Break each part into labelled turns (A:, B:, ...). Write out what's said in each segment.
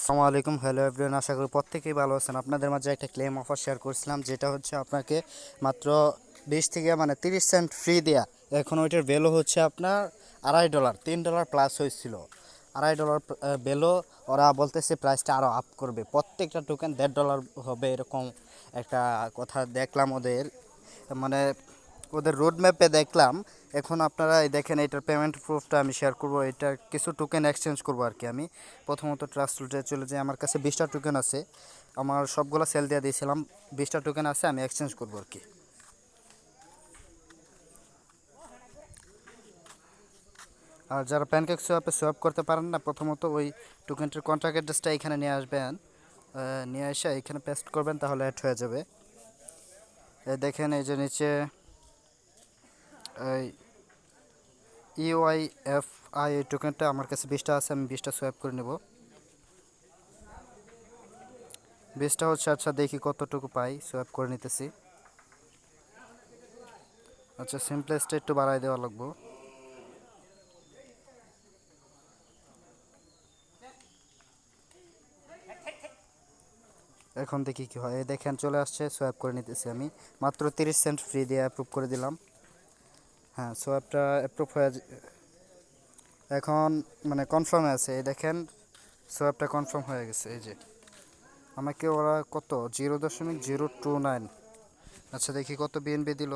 A: আসসালামু আলাইকুম, hello everyone. আশা করি প্রত্যেকেই ভালো আছেন। আপনাদের মাঝে একটা ক্লেম অফার শেয়ার করছিলাম, যেটা হচ্ছে আপনাকে মাত্র 20 থেকে 30 সেন্ট ফ্রি দেয়া। এখন ওইটার ভ্যালু হচ্ছে আপনার $2.5, $3 প্লাস হয়েছিল। $2.5 ভ্যালু। ওরা বলতেছে প্রাইসটা আরও আপ করবে, প্রত্যেকটা টোকেন $1.5 হবে, এরকম একটা কথা দেখলাম ওদের, মানে ওদের রোড ম্যাপে দেখলাম। এখন আপনারা এই দেখেন, এটার পেমেন্ট প্রুফটা আমি শেয়ার করব। এটা কিছু টোকেন এক্সচেঞ্জ করব আর কি। আমি প্রথমত ট্রাস্ট রুটে চলে যাই। আমার কাছে 20টা টোকেন আছে, আমার সবগুলো সেল দিয়ে দিয়েছিলাম। 20টা টোকেন আছে, আমি এক্সচেঞ্জ করব আর কি। আর যারা প্যানকেক সোয়াপে সোয়াপ করতে পারেন না, প্রথমত ওই টোকেনটির কন্ট্রাক্ট অ্যাড্রেসটা এখানে নিয়ে আসবেন, নিয়ে এসে এখানে পেস্ট করবেন, তাহলে অ্যাড হয়ে যাবে। এই দেখেন, এই যে নিচে এই ইউআইএফআই এই টোকেনটা আমার কাছে 20টা আছে, আমি 20টা সোয়াপ করে নেব। 20টা হচ্ছে, আচ্ছা দেখি কতটুকু পাই, সোয়াপ করে নিতেছি। আচ্ছা, সিম্পলেসটা একটু বাড়াই দেওয়া লাগবো। এখন দেখি কি হয়। এই দেখেন চলে আসছে, সোয়াপ করে নিতেছি আমি। মাত্র 30 সেন্ট ফ্রি দিয়ে অ্যাপ্রুভ করে দিলাম। হ্যাঁ, সোয়াপটা অ্যাপ্রুভ হয়ে এখন মানে কনফার্ম আছে। এই দেখেন, সোয়াপটা কনফার্ম হয়ে গেছে। এই যে আমাকে ওরা কত 0.029, আচ্ছা দেখি কত বিএনপি দিল।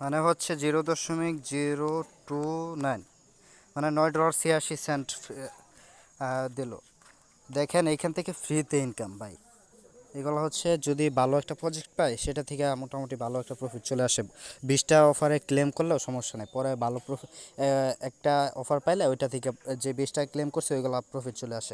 A: মানে হচ্ছে 0.029, মানে $9.86 দিল। দেখেন, এইখান থেকে ফ্রিতে ইনকাম ভাই। এগুলো হচ্ছে যদি ভালো একটা প্রজেক্ট পাই, সেটা থেকে মোটামুটি ভালো একটা প্রফিট চলে আসে। 20টা অফারে ক্লেম করলেও সমস্যা নেই, পরে ভালো প্রফিট একটা অফার পাইলে ওইটা থেকে যে 20টা ক্লেম করছে ওইগুলো প্রফিট চলে আসে।